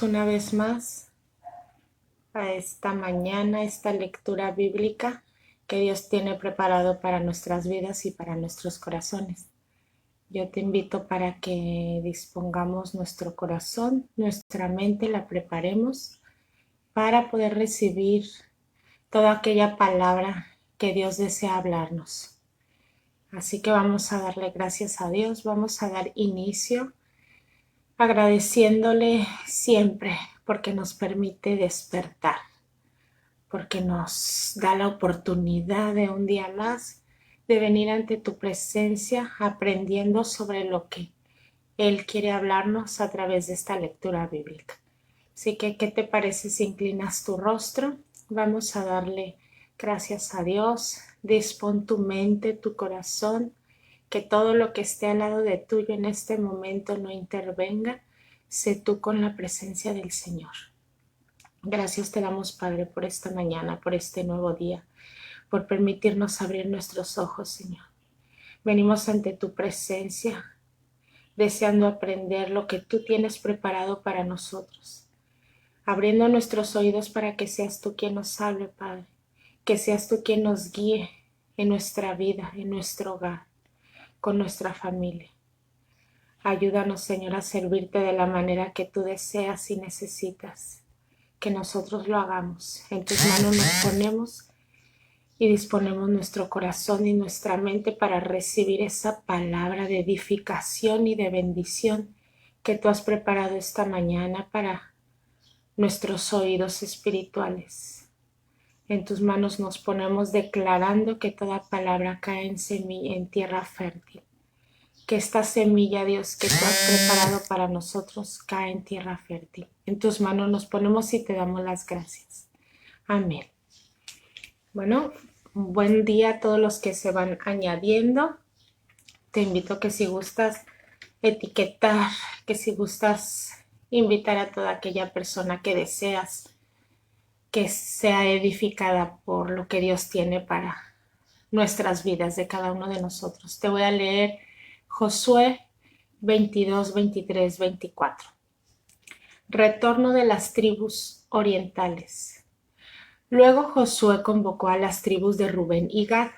Una vez más a esta mañana, esta lectura bíblica que Dios tiene preparado para nuestras vidas y para nuestros corazones. Yo te invito para que dispongamos nuestro corazón, nuestra mente, la preparemos para poder recibir toda aquella palabra que Dios desea hablarnos. Así que vamos a darle gracias a Dios, vamos a dar inicio agradeciéndole siempre porque nos permite despertar, porque nos da la oportunidad de un día más de venir ante tu presencia aprendiendo sobre lo que Él quiere hablarnos a través de esta lectura bíblica. Así que, ¿qué te parece si inclinas tu rostro? Vamos a darle gracias a Dios. Dispón tu mente, tu corazón, que todo lo que esté al lado de tuyo en este momento no intervenga. Sé tú con la presencia del Señor. Gracias te damos, Padre, por esta mañana, por este nuevo día, por permitirnos abrir nuestros ojos, Señor. Venimos ante tu presencia, deseando aprender lo que tú tienes preparado para nosotros, abriendo nuestros oídos para que seas tú quien nos hable, Padre, que seas tú quien nos guíe en nuestra vida, en nuestro hogar, con nuestra familia. Ayúdanos, Señor, a servirte de la manera que tú deseas y necesitas que nosotros lo hagamos. En tus manos nos ponemos y disponemos nuestro corazón y nuestra mente para recibir esa palabra de edificación y de bendición que tú has preparado esta mañana para nuestros oídos espirituales. En tus manos nos ponemos declarando que toda palabra cae en tierra fértil. Que esta semilla, Dios, que tú has preparado para nosotros, cae en tierra fértil. En tus manos nos ponemos y te damos las gracias. Amén. Bueno, buen día a todos los que se van añadiendo. Te invito que si gustas etiquetar, que si gustas invitar a toda aquella persona que deseas que sea edificada por lo que Dios tiene para nuestras vidas de cada uno de nosotros. Te voy a leer Josué 22, 23, 24. Retorno de las tribus orientales. Luego Josué convocó a las tribus de Rubén y Gad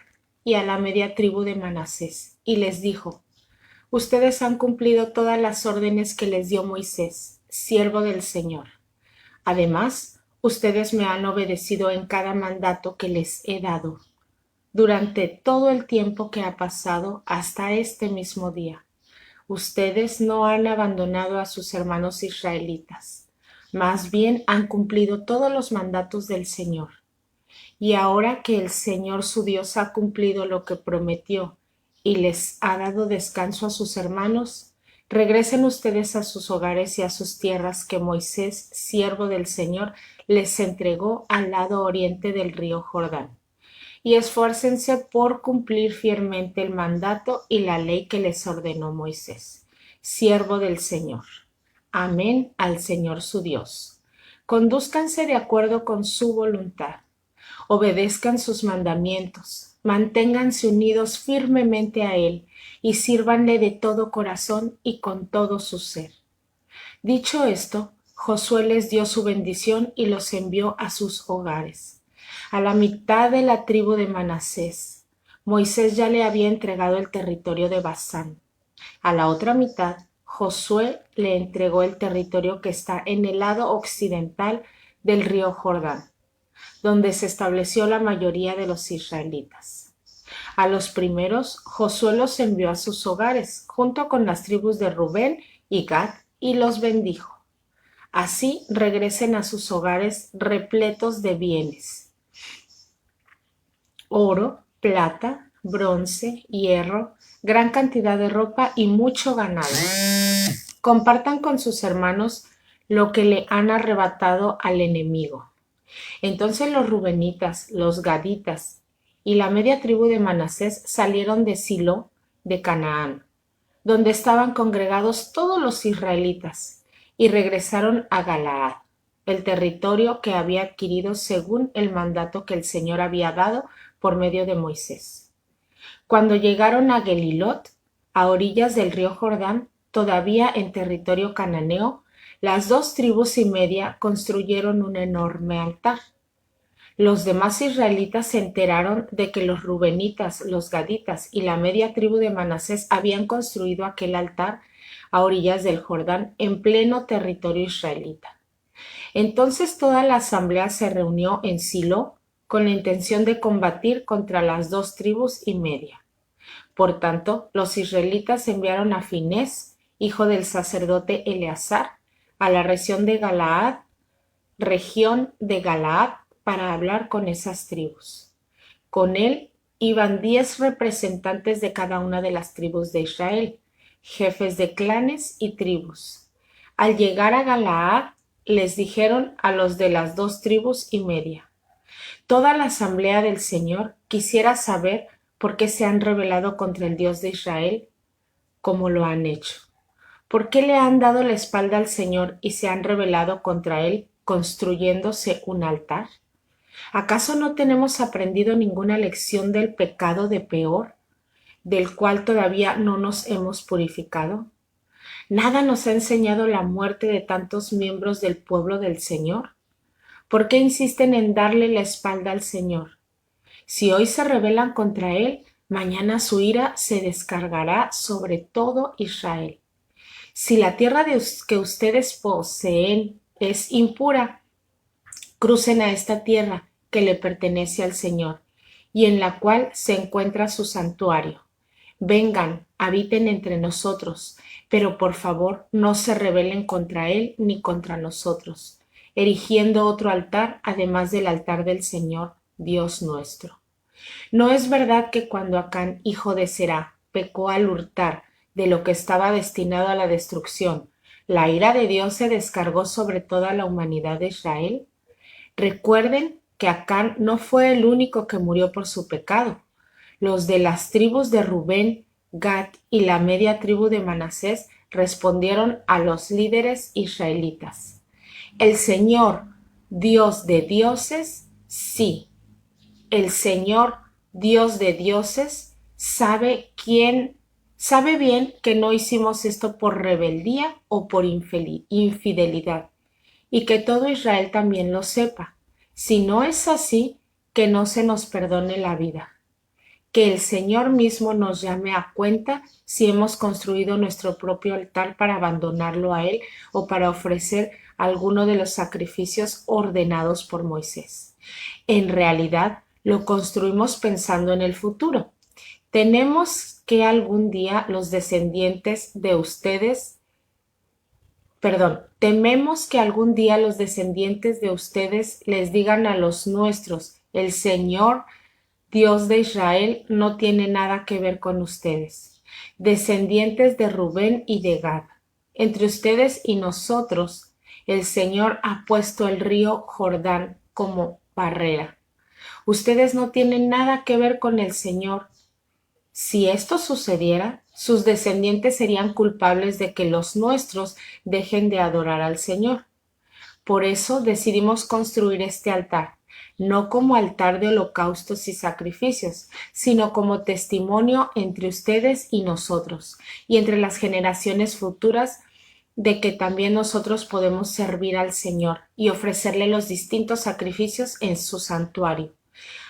y a la media tribu de Manasés y les dijo: Ustedes han cumplido todas las órdenes que les dio Moisés, siervo del Señor. Además, ustedes me han obedecido en cada mandato que les he dado durante todo el tiempo que ha pasado hasta este mismo día. Ustedes no han abandonado a sus hermanos israelitas, más bien han cumplido todos los mandatos del Señor. Y ahora que el Señor su Dios ha cumplido lo que prometió y les ha dado descanso a sus hermanos, regresen ustedes a sus hogares y a sus tierras que Moisés, siervo del Señor, les entregó al lado oriente del río Jordán. Y esfuércense por cumplir fielmente el mandato y la ley que les ordenó Moisés, siervo del Señor. Amén al Señor su Dios. Condúzcanse de acuerdo con su voluntad. Obedezcan sus mandamientos. Manténganse unidos firmemente a Él y sírvanle de todo corazón y con todo su ser. Dicho esto, Josué les dio su bendición y los envió a sus hogares. A la mitad de la tribu de Manasés, Moisés ya le había entregado el territorio de Basán. A la otra mitad, Josué le entregó el territorio que está en el lado occidental del río Jordán, donde se estableció la mayoría de los israelitas. A los primeros, Josué los envió a sus hogares, junto con las tribus de Rubén y Gad, y los bendijo. Así regresen a sus hogares repletos de bienes: oro, plata, bronce, hierro, gran cantidad de ropa y mucho ganado. Compartan con sus hermanos lo que le han arrebatado al enemigo. Entonces los rubenitas, los gaditas y la media tribu de Manasés salieron de Silo de Canaán, donde estaban congregados todos los israelitas, y regresaron a Galaad, el territorio que había adquirido según el mandato que el Señor había dado por medio de Moisés. Cuando llegaron a Gelilot, a orillas del río Jordán, todavía en territorio cananeo, Las 2,5 tribus construyeron un enorme altar. Los demás israelitas se enteraron de que los rubenitas, los gaditas y la media tribu de Manasés habían construido aquel altar a orillas del Jordán en pleno territorio israelita. Entonces toda la asamblea se reunió en Silo con la intención de combatir contra las 2,5 tribus. Por tanto, los israelitas enviaron a Finés, hijo del sacerdote Eleazar, a la región de Galaad, para hablar con esas tribus. Con él iban 10 representantes de cada una de las tribus de Israel, jefes de clanes y tribus. Al llegar a Galaad, les dijeron a los de las 2,5 tribus: toda la asamblea del Señor quisiera saber por qué se han rebelado contra el Dios de Israel, como lo han hecho. ¿Por qué le han dado la espalda al Señor y se han rebelado contra él, construyéndose un altar? ¿Acaso no tenemos aprendido ninguna lección del pecado de Peor, del cual todavía no nos hemos purificado? ¿Nada nos ha enseñado la muerte de tantos miembros del pueblo del Señor? ¿Por qué insisten en darle la espalda al Señor? Si hoy se rebelan contra él, mañana su ira se descargará sobre todo Israel. Si la tierra que ustedes poseen es impura, crucen a esta tierra que le pertenece al Señor y en la cual se encuentra su santuario. Vengan, habiten entre nosotros, pero por favor no se rebelen contra él ni contra nosotros, erigiendo otro altar además del altar del Señor, Dios nuestro. ¿No es verdad que cuando Acán, hijo de Será, pecó al hurtar de lo que estaba destinado a la destrucción, la ira de Dios se descargó sobre toda la humanidad de Israel? Recuerden que Acán no fue el único que murió por su pecado. Los de las tribus de Rubén, Gad y la media tribu de Manasés respondieron a los líderes israelitas: el Señor, Dios de dioses, sí. El Señor, Dios de dioses, sabe bien que no hicimos esto por rebeldía o por infidelidad, y que todo Israel también lo sepa. Si no es así, que no se nos perdone la vida. Que el Señor mismo nos llame a cuenta si hemos construido nuestro propio altar para abandonarlo a Él o para ofrecer alguno de los sacrificios ordenados por Moisés. En realidad, lo construimos pensando en el futuro. Tememos que algún día los descendientes de ustedes les digan a los nuestros: el Señor, Dios de Israel, no tiene nada que ver con ustedes, descendientes de Rubén y de Gad. Entre ustedes y nosotros, el Señor ha puesto el río Jordán como barrera. Ustedes no tienen nada que ver con el Señor. Si esto sucediera, sus descendientes serían culpables de que los nuestros dejen de adorar al Señor. Por eso decidimos construir este altar, no como altar de holocaustos y sacrificios, sino como testimonio entre ustedes y nosotros, y entre las generaciones futuras, de que también nosotros podemos servir al Señor y ofrecerle los distintos sacrificios en su santuario.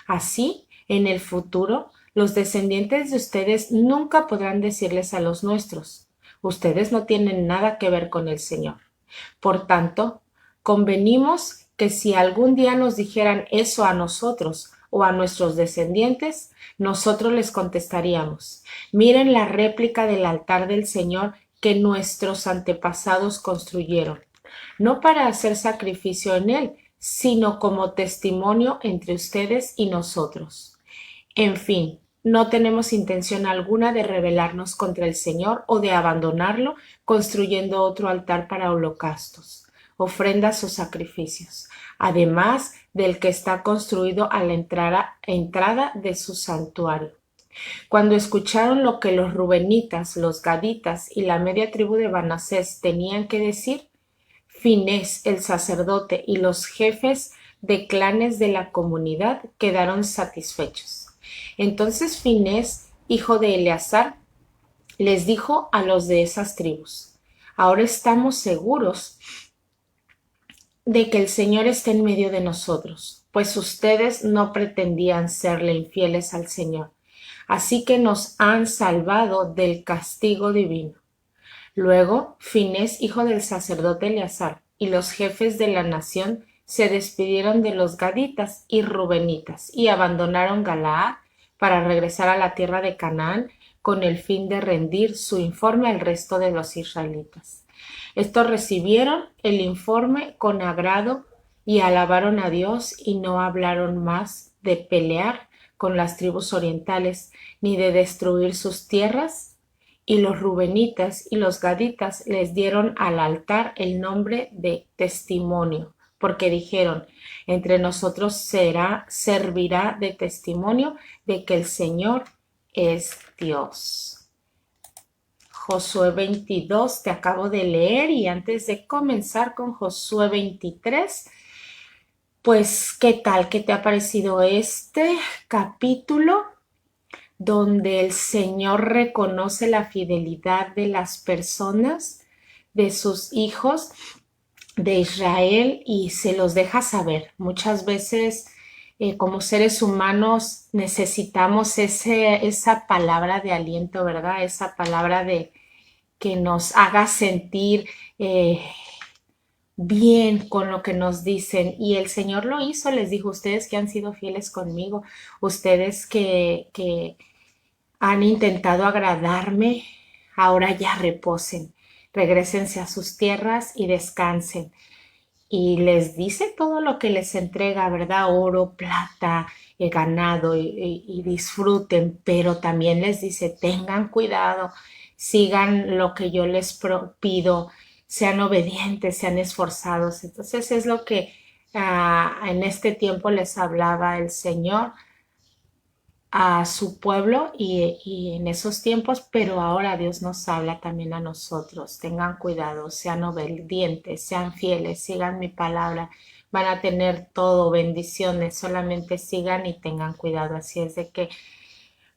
Así, en el futuro, los descendientes de ustedes nunca podrán decirles a los nuestros: ustedes no tienen nada que ver con el Señor. Por tanto, convenimos que si algún día nos dijeran eso a nosotros o a nuestros descendientes, nosotros les contestaríamos: miren la réplica del altar del Señor que nuestros antepasados construyeron, no para hacer sacrificio en él, sino como testimonio entre ustedes y nosotros. En fin, no tenemos intención alguna de rebelarnos contra el Señor o de abandonarlo construyendo otro altar para holocaustos, ofrendas o sacrificios, además del que está construido a la entrada de su santuario. Cuando escucharon lo que los rubenitas, los gaditas y la media tribu de Manasés tenían que decir, Finés, el sacerdote, y los jefes de clanes de la comunidad quedaron satisfechos. Entonces Finés, hijo de Eleazar, les dijo a los de esas tribus: ahora estamos seguros de que el Señor esté en medio de nosotros, pues ustedes no pretendían serle infieles al Señor, así que nos han salvado del castigo divino. Luego, Finés, hijo del sacerdote Eleazar, y los jefes de la nación se despidieron de los gaditas y rubenitas y abandonaron Galaad para regresar a la tierra de Canaán con el fin de rendir su informe al resto de los israelitas. Estos recibieron el informe con agrado y alabaron a Dios y no hablaron más de pelear con las tribus orientales ni de destruir sus tierras. Y los rubenitas y los gaditas les dieron al altar el nombre de testimonio, porque dijeron, entre nosotros servirá de testimonio de que el Señor es Dios. Josué 22 te acabo de leer, y antes de comenzar con Josué 23, pues, ¿qué tal? ¿Qué te ha parecido este capítulo donde el Señor reconoce la fidelidad de las personas, de sus hijos de Israel, y se los deja saber? Muchas veces como seres humanos necesitamos esa palabra de aliento, ¿verdad? Esa palabra de que nos haga sentir bien con lo que nos dicen. Y el Señor lo hizo, les dijo, ustedes que han sido fieles conmigo, ustedes que han intentado agradarme, ahora ya reposen, regrésense a sus tierras y descansen. Y les dice todo lo que les entrega, ¿verdad? Oro, plata, ganado, y disfruten, pero también les dice, tengan cuidado, sigan lo que yo les pido, sean obedientes, sean esforzados. Entonces es lo que en este tiempo les hablaba el Señor a su pueblo y en esos tiempos, pero ahora Dios nos habla también a nosotros. Tengan cuidado, sean obedientes, sean fieles, sigan mi palabra, van a tener todo, bendiciones, solamente sigan y tengan cuidado. Así es de que,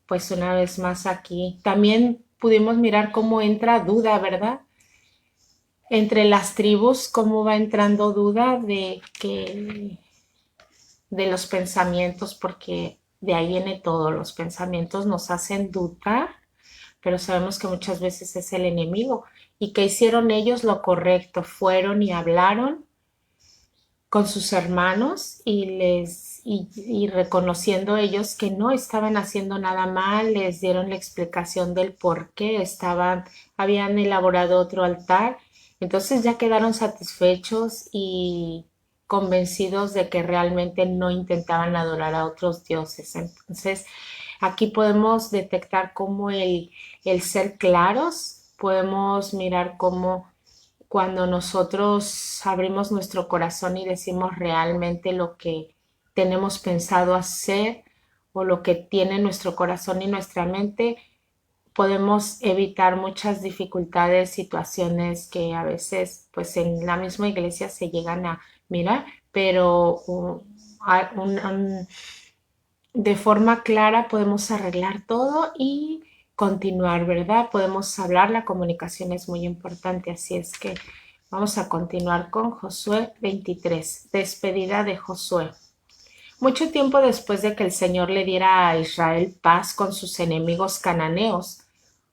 pues una vez más aquí, también pudimos mirar cómo entra duda, ¿verdad? Entre las tribus, cómo va entrando duda de los pensamientos, porque de ahí viene todo. Los pensamientos nos hacen dudar, pero sabemos que muchas veces es el enemigo. ¿Y que hicieron ellos? Lo correcto, fueron y hablaron con sus hermanos y reconociendo ellos que no estaban haciendo nada mal, les dieron la explicación del por qué habían elaborado otro altar. Entonces ya quedaron satisfechos y convencidos de que realmente no intentaban adorar a otros dioses. Entonces aquí podemos detectar cómo el ser claros, podemos mirar cómo cuando nosotros abrimos nuestro corazón y decimos realmente lo que tenemos pensado hacer o lo que tiene nuestro corazón y nuestra mente, podemos evitar muchas dificultades, situaciones que a veces pues en la misma iglesia se llegan a mirar, pero de forma clara podemos arreglar todo y continuar, ¿verdad? Podemos hablar, la comunicación es muy importante, así es que vamos a continuar con Josué 23, despedida de Josué. Mucho tiempo después de que el Señor le diera a Israel paz con sus enemigos cananeos,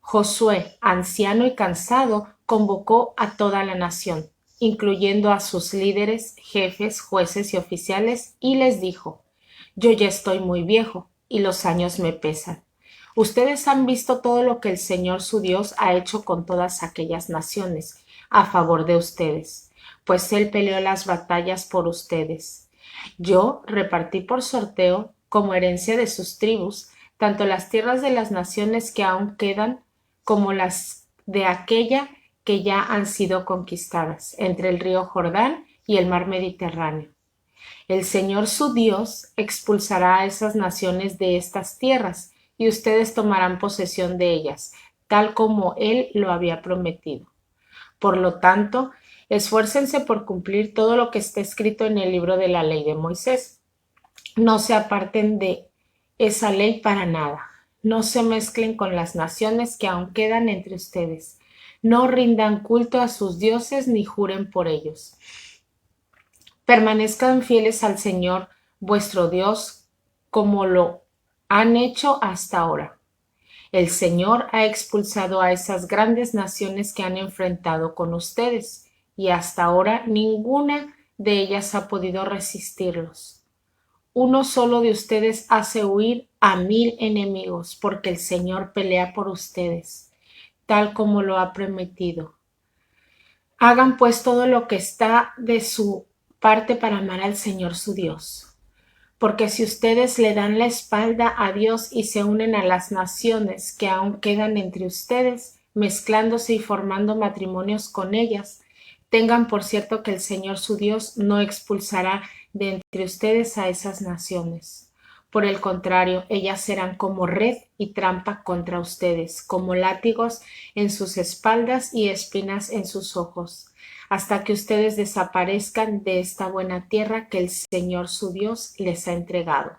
Josué, anciano y cansado, convocó a toda la nación, incluyendo a sus líderes, jefes, jueces y oficiales, y les dijo: yo ya estoy muy viejo y los años me pesan. Ustedes han visto todo lo que el Señor su Dios ha hecho con todas aquellas naciones a favor de ustedes, pues Él peleó las batallas por ustedes. Yo repartí por sorteo, como herencia de sus tribus, tanto las tierras de las naciones que aún quedan como las de aquella que ya han sido conquistadas, entre el río Jordán y el mar Mediterráneo. El Señor su Dios expulsará a esas naciones de estas tierras, y ustedes tomarán posesión de ellas, tal como Él lo había prometido. Por lo tanto, esfuércense por cumplir todo lo que está escrito en el libro de la ley de Moisés. No se aparten de esa ley para nada. No se mezclen con las naciones que aún quedan entre ustedes. No rindan culto a sus dioses ni juren por ellos. Permanezcan fieles al Señor vuestro Dios como lo han hecho hasta ahora. El Señor ha expulsado a esas grandes naciones que han enfrentado con ustedes, y hasta ahora ninguna de ellas ha podido resistirlos. Uno solo de ustedes hace huir a 1000 enemigos, porque el Señor pelea por ustedes, tal como lo ha prometido. Hagan pues todo lo que está de su parte para amar al Señor su Dios. Porque si ustedes le dan la espalda a Dios y se unen a las naciones que aún quedan entre ustedes, mezclándose y formando matrimonios con ellas, tengan por cierto que el Señor su Dios no expulsará de entre ustedes a esas naciones. Por el contrario, ellas serán como red y trampa contra ustedes, como látigos en sus espaldas y espinas en sus ojos, hasta que ustedes desaparezcan de esta buena tierra que el Señor su Dios les ha entregado.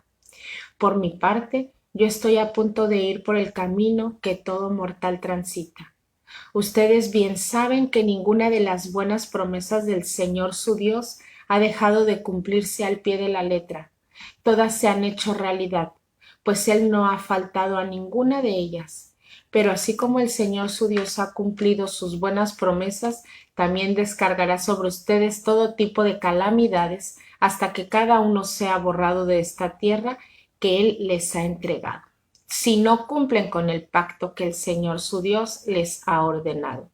Por mi parte, yo estoy a punto de ir por el camino que todo mortal transita. Ustedes bien saben que ninguna de las buenas promesas del Señor su Dios ha dejado de cumplirse al pie de la letra. Todas se han hecho realidad, pues Él no ha faltado a ninguna de ellas. Pero así como el Señor su Dios ha cumplido sus buenas promesas, también descargará sobre ustedes todo tipo de calamidades hasta que cada uno sea borrado de esta tierra que Él les ha entregado, si no cumplen con el pacto que el Señor su Dios les ha ordenado,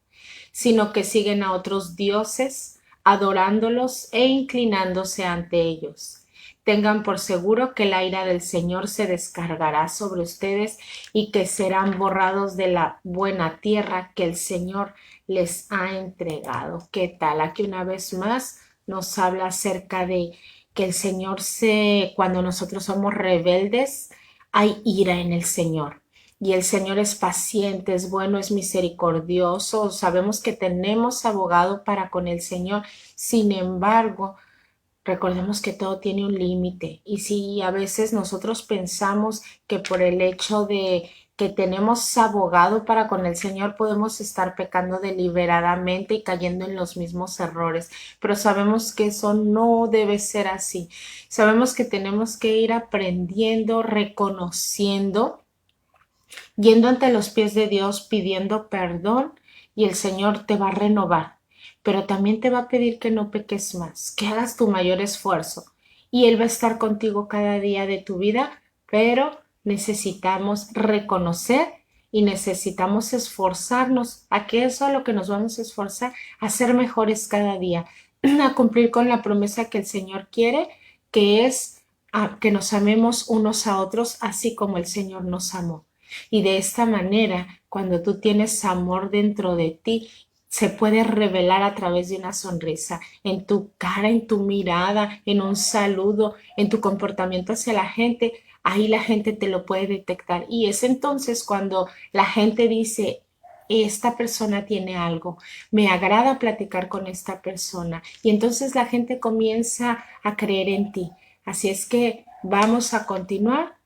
sino que siguen a otros dioses, adorándolos e inclinándose ante ellos. Tengan por seguro que la ira del Señor se descargará sobre ustedes y que serán borrados de la buena tierra que el Señor les ha entregado. ¿Qué tal? Aquí una vez más nos habla acerca de que el Señor cuando nosotros somos rebeldes, hay ira en el Señor. Y el Señor es paciente, es bueno, es misericordioso. Sabemos que tenemos abogado para con el Señor. Sin embargo, recordemos que todo tiene un límite, y si a veces nosotros pensamos que por el hecho de que tenemos abogado para con el Señor podemos estar pecando deliberadamente y cayendo en los mismos errores, pero sabemos que eso no debe ser así. Sabemos que tenemos que ir aprendiendo, reconociendo, yendo ante los pies de Dios, pidiendo perdón, y el Señor te va a renovar, pero también te va a pedir que no peques más, que hagas tu mayor esfuerzo, y Él va a estar contigo cada día de tu vida, pero necesitamos reconocer y necesitamos esforzarnos. ¿A qué es a lo que nos vamos a esforzar? A ser mejores cada día, a cumplir con la promesa que el Señor quiere, que es que nos amemos unos a otros, así como el Señor nos amó. Y de esta manera, cuando tú tienes amor dentro de ti, se puede revelar a través de una sonrisa, en tu cara, en tu mirada, en un saludo, en tu comportamiento hacia la gente. Ahí la gente te lo puede detectar. Y es entonces cuando la gente dice, esta persona tiene algo, me agrada platicar con esta persona. Y entonces la gente comienza a creer en ti. Así es que vamos a continuar.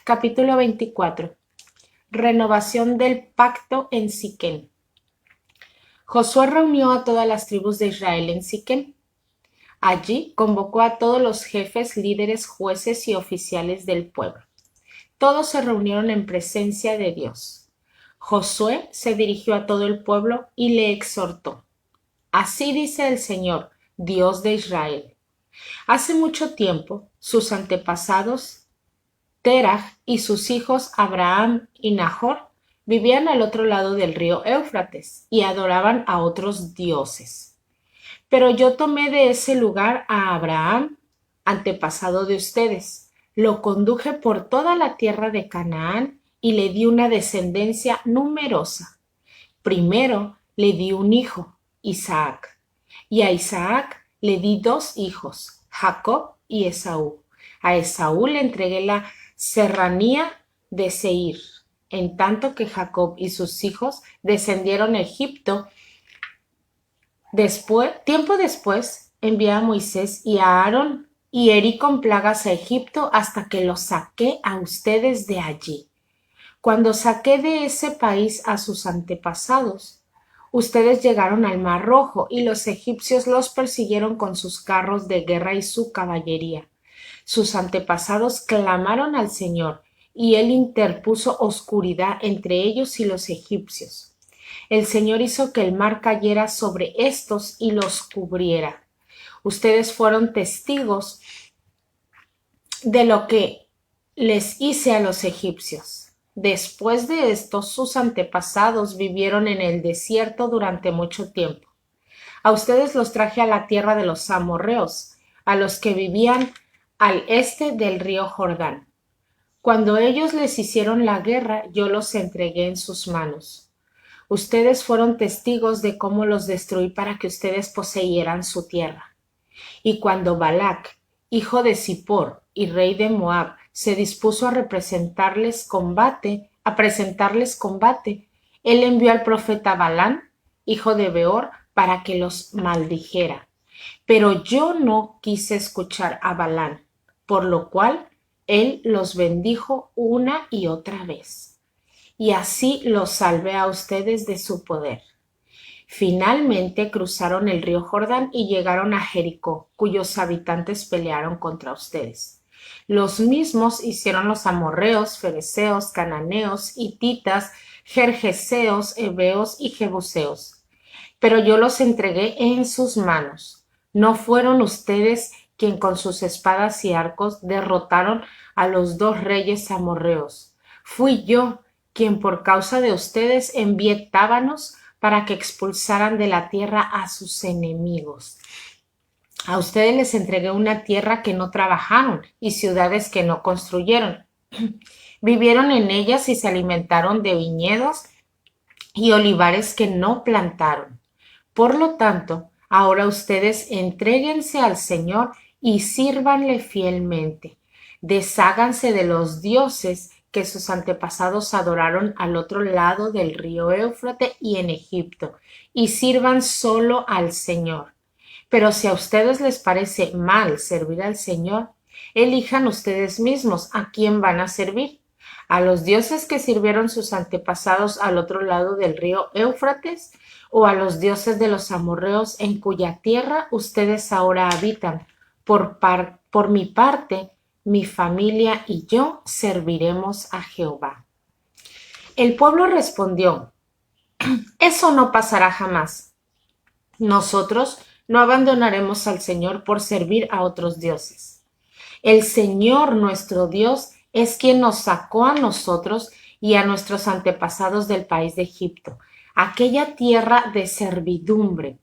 Capítulo 24. Renovación del pacto en Siquem. Josué reunió a todas las tribus de Israel en Siquem. Allí convocó a todos los jefes, líderes, jueces y oficiales del pueblo. Todos se reunieron en presencia de Dios. Josué se dirigió a todo el pueblo y le exhortó. Así dice el Señor, Dios de Israel. Hace mucho tiempo, sus antepasados Terah y sus hijos Abraham y Nahor vivían al otro lado del río Éufrates y adoraban a otros dioses. Pero yo tomé de ese lugar a Abraham, antepasado de ustedes, lo conduje por toda la tierra de Canaán y le di una descendencia numerosa. Primero le di un hijo, Isaac, y a Isaac le di 2 hijos, Jacob y Esaú. A Esaú le entregué la serranía de Seir, en tanto que Jacob y sus hijos descendieron a Egipto. Tiempo después, envié a Moisés y a Aarón y herí con plagas a Egipto hasta que los saqué a ustedes de allí. Cuando saqué de ese país a sus antepasados, Ustedes llegaron al Mar Rojo y los egipcios los persiguieron con sus carros de guerra y su caballería. Sus antepasados clamaron al Señor y Él interpuso oscuridad entre ellos y los egipcios. El Señor hizo que el mar cayera sobre estos y los cubriera. Ustedes fueron testigos de lo que les hice a los egipcios. Después de esto, sus antepasados vivieron en el desierto durante mucho tiempo. A ustedes los traje a la tierra de los amorreos, a los que vivían al este del río Jordán. Cuando ellos les hicieron la guerra, yo los entregué en sus manos. Ustedes fueron testigos de cómo los destruí para que ustedes poseyeran su tierra. Y cuando Balac, hijo de Zippor y rey de Moab, se dispuso a presentarles combate, él envió al profeta Balán, hijo de Beor, para que los maldijera. Pero yo no quise escuchar a Balán, por lo cual él los bendijo una y otra vez. Y así los salvé a ustedes de su poder. Finalmente cruzaron el río Jordán y llegaron a Jericó, cuyos habitantes pelearon contra ustedes. Los mismos hicieron los amorreos, fereceos, cananeos, hititas, gergeseos, heveos y jebuseos. Pero yo los entregué en sus manos. No fueron ustedes quien con sus espadas y arcos derrotaron a los dos reyes amorreos. Fui yo quien por causa de ustedes envié tábanos para que expulsaran de la tierra a sus enemigos. A ustedes les entregué una tierra que no trabajaron y ciudades que no construyeron. Vivieron en ellas y se alimentaron de viñedos y olivares que no plantaron. Por lo tanto, ahora ustedes entréguense al Señor y sírvanle fielmente. Desháganse de los dioses que sus antepasados adoraron al otro lado del río Éufrates y en Egipto, y sirvan solo al Señor. Pero si a ustedes les parece mal servir al Señor, elijan ustedes mismos a quién van a servir. ¿A los dioses que sirvieron sus antepasados al otro lado del río Éufrates o a los dioses de los amorreos en cuya tierra ustedes ahora habitan? Por mi parte, mi familia y yo serviremos a Jehová. El pueblo respondió: eso no pasará jamás. Nosotros no abandonaremos al Señor por servir a otros dioses. El Señor nuestro Dios es quien nos sacó a nosotros y a nuestros antepasados del país de Egipto, aquella tierra de servidumbre.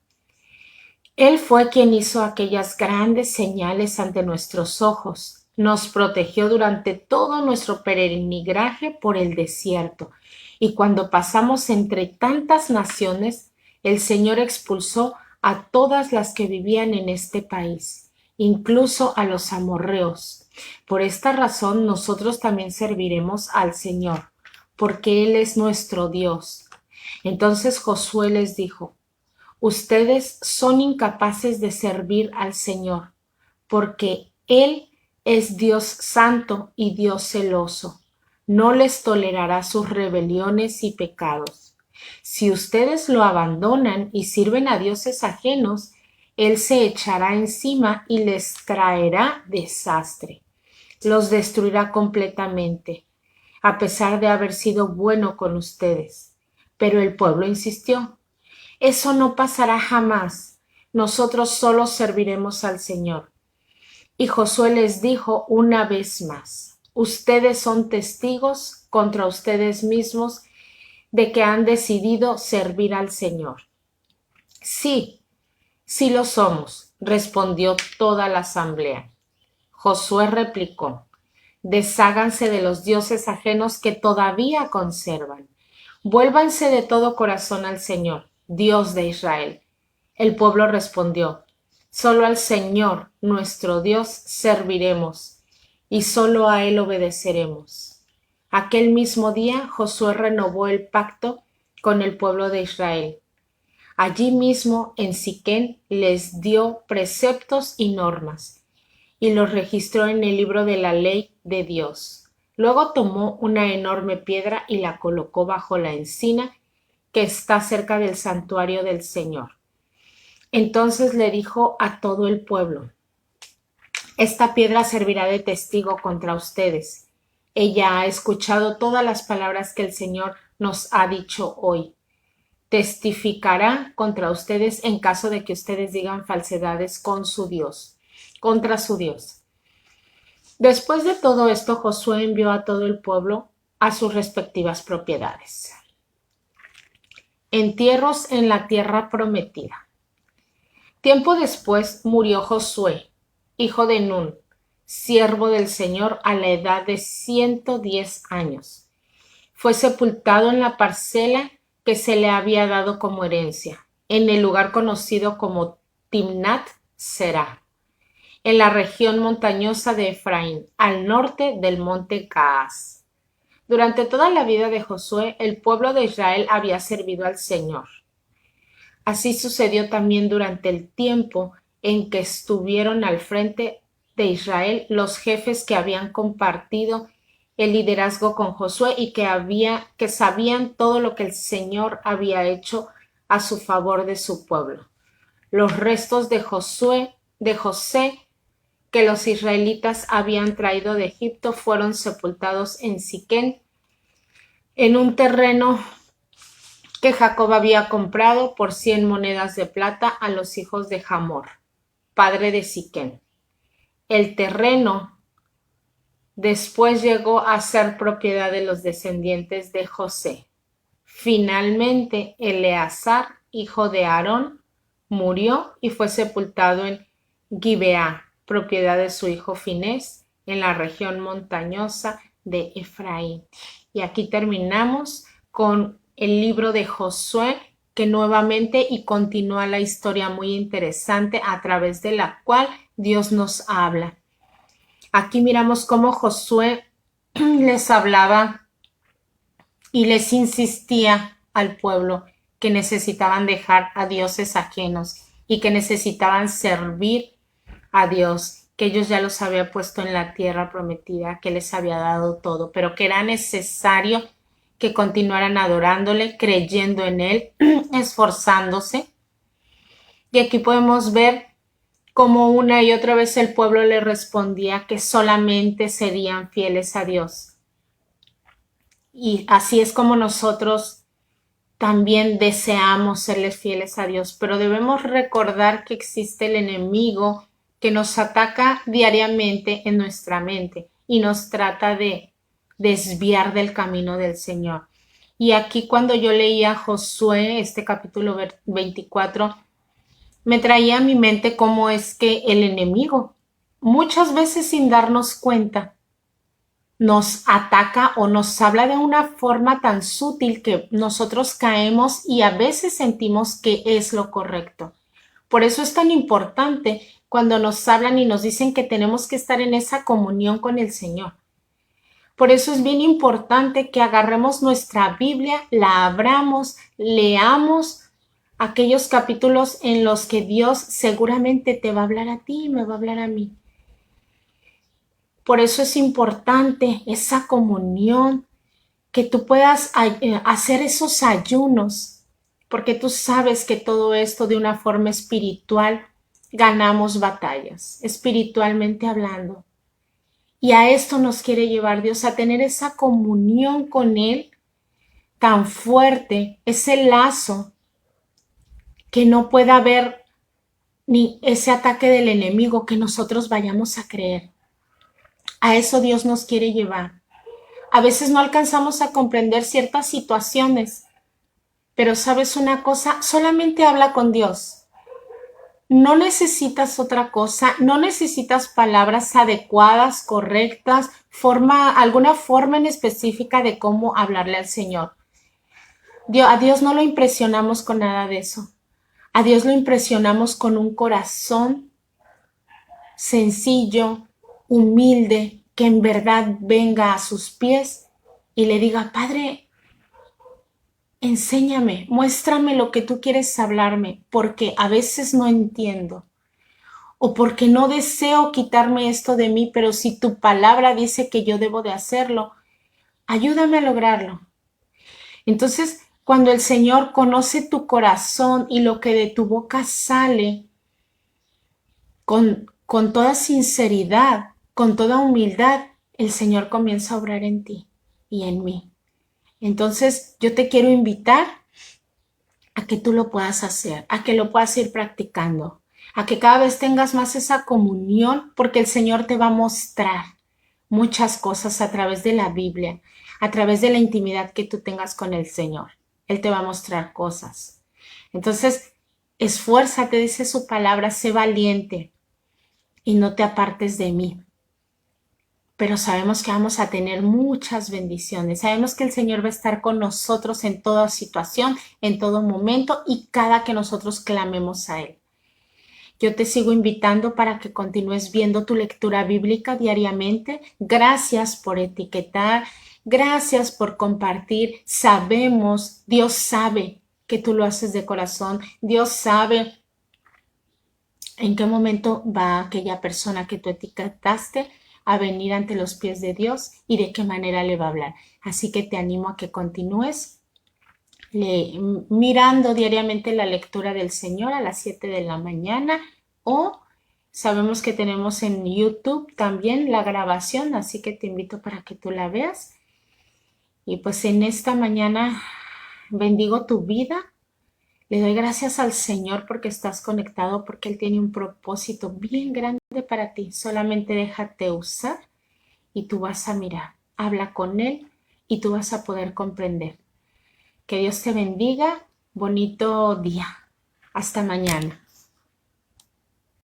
Él fue quien hizo aquellas grandes señales ante nuestros ojos. Nos protegió durante todo nuestro peregrinaje por el desierto. Y cuando pasamos entre tantas naciones, el Señor expulsó a todas las que vivían en este país, incluso a los amorreos. Por esta razón nosotros también serviremos al Señor, porque Él es nuestro Dios. Entonces Josué les dijo: ustedes son incapaces de servir al Señor, porque Él es Dios santo y Dios celoso. No les tolerará sus rebeliones y pecados. Si ustedes lo abandonan y sirven a dioses ajenos, Él se echará encima y les traerá desastre. Los destruirá completamente, a pesar de haber sido bueno con ustedes. Pero el pueblo insistió: eso no pasará jamás. Nosotros solo serviremos al Señor. Y Josué les dijo una vez más: ustedes son testigos contra ustedes mismos de que han decidido servir al Señor. Sí, sí lo somos, respondió toda la asamblea. Josué replicó: desháganse de los dioses ajenos que todavía conservan. Vuélvanse de todo corazón al Señor, Dios de Israel. El pueblo respondió: solo al Señor, nuestro Dios, serviremos, y solo a Él obedeceremos. Aquel mismo día Josué renovó el pacto con el pueblo de Israel. Allí mismo en Siquén les dio preceptos y normas, y los registró en el libro de la ley de Dios. Luego tomó una enorme piedra y la colocó bajo la encina que está cerca del santuario del Señor. Entonces le dijo a todo el pueblo: esta piedra servirá de testigo contra ustedes. Ella ha escuchado todas las palabras que el Señor nos ha dicho hoy. Testificará contra ustedes en caso de que ustedes digan falsedades con su Dios, contra su Dios. Después de todo esto, Josué envió a todo el pueblo a sus respectivas propiedades. Entierros en la tierra prometida. Tiempo después murió Josué, hijo de Nun, siervo del Señor, a la edad de 110 años. Fue sepultado en la parcela que se le había dado como herencia, en el lugar conocido como Timnat Será, en la región montañosa de Efraín, al norte del monte Gaas. Durante toda la vida de Josué, el pueblo de Israel había servido al Señor. Así sucedió también durante el tiempo en que estuvieron al frente de Israel los jefes que habían compartido el liderazgo con Josué y que sabían todo lo que el Señor había hecho a su favor de su pueblo. Los restos de José, que los israelitas habían traído de Egipto, fueron sepultados en Siquén, en un terreno que Jacob había comprado por 100 monedas de plata a los hijos de Hamor, padre de Siquén. El terreno después llegó a ser propiedad de los descendientes de José. Finalmente, Eleazar, hijo de Aarón, murió y fue sepultado en Gibeá, propiedad de su hijo Finés, en la región montañosa de Efraín. Y aquí terminamos con el libro de Josué, que nuevamente y continúa la historia muy interesante a través de la cual Dios nos habla. Aquí miramos cómo Josué les hablaba y les insistía al pueblo que necesitaban dejar a dioses ajenos y que necesitaban servir a Dios, que ellos ya los había puesto en la tierra prometida, que les había dado todo, pero que era necesario que continuaran adorándole, creyendo en Él, esforzándose. Y aquí podemos ver cómo una y otra vez el pueblo le respondía que solamente serían fieles a Dios. Y así es como nosotros también deseamos serles fieles a Dios, pero debemos recordar que existe el enemigo que nos ataca diariamente en nuestra mente y nos trata de desviar del camino del Señor. Y aquí cuando yo leía Josué, este capítulo 24, me traía a mi mente cómo es que el enemigo, muchas veces sin darnos cuenta, nos ataca o nos habla de una forma tan sutil que nosotros caemos y a veces sentimos que es lo correcto. Por eso es tan importante cuando nos hablan y nos dicen que tenemos que estar en esa comunión con el Señor. Por eso es bien importante que agarremos nuestra Biblia, la abramos, leamos aquellos capítulos en los que Dios seguramente te va a hablar a ti y me va a hablar a mí. Por eso es importante esa comunión, que tú puedas hacer esos ayunos, porque tú sabes que todo esto de una forma espiritual ganamos batallas, espiritualmente hablando. Y a esto nos quiere llevar Dios, a tener esa comunión con Él tan fuerte, ese lazo que no pueda haber ni ese ataque del enemigo que nosotros vayamos a creer. A eso Dios nos quiere llevar. A veces no alcanzamos a comprender ciertas situaciones, pero ¿sabes una cosa? Solamente habla con Dios. No necesitas otra cosa, no necesitas palabras adecuadas, correctas, alguna forma en específica de cómo hablarle al Señor. A Dios no lo impresionamos con nada de eso. A Dios lo impresionamos con un corazón sencillo, humilde, que en verdad venga a sus pies y le diga: Padre, enséñame, muéstrame lo que tú quieres hablarme, porque a veces no entiendo, o porque no deseo quitarme esto de mí, pero si tu palabra dice que yo debo de hacerlo, ayúdame a lograrlo. Entonces, Cuando el Señor conoce tu corazón y lo que de tu boca sale con toda sinceridad, con toda humildad, el Señor comienza a obrar en ti y en mí. Entonces, yo te quiero invitar a que tú lo puedas hacer, a que lo puedas ir practicando, a que cada vez tengas más esa comunión, porque el Señor te va a mostrar muchas cosas a través de la Biblia, a través de la intimidad que tú tengas con el Señor. Él te va a mostrar cosas. Entonces, esfuérzate, dice su palabra, sé valiente y no te apartes de mí. Pero sabemos que vamos a tener muchas bendiciones. Sabemos que el Señor va a estar con nosotros en toda situación, en todo momento y cada que nosotros clamemos a Él. Yo te sigo invitando para que continúes viendo tu lectura bíblica diariamente. Gracias por etiquetar, gracias por compartir. Sabemos, Dios sabe que tú lo haces de corazón. Dios sabe en qué momento va aquella persona que tú etiquetaste a venir ante los pies de Dios y de qué manera le va a hablar. Así que te animo a que continúes mirando diariamente la lectura del Señor a las 7 de la mañana o sabemos que tenemos en YouTube también la grabación, así que te invito para que tú la veas. Y pues en esta mañana bendigo tu vida. Le doy gracias al Señor porque estás conectado, porque Él tiene un propósito bien grande para ti. Solamente déjate usar y tú vas a mirar. Habla con Él y tú vas a poder comprender. Que Dios te bendiga. Bonito día. Hasta mañana.